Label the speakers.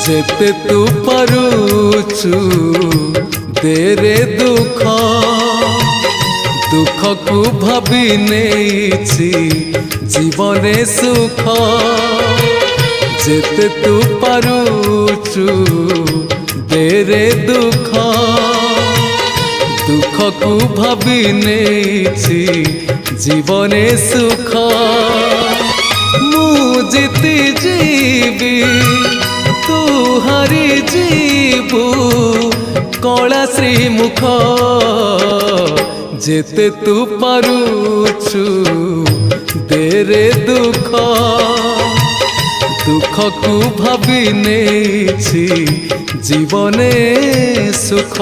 Speaker 1: जेते तू पारुचु देरे दुख दुख को भाभी नेछि जीवने सुख जेते तू पारुचु देरे दुख दुख को भाभी नेछि जीवने सुख मु जीती जीवी तू हारी जीवु कला श्रीमुख जेते तू पारुचु देरे दुख दुख को भाभी नेछि जीवने सुख।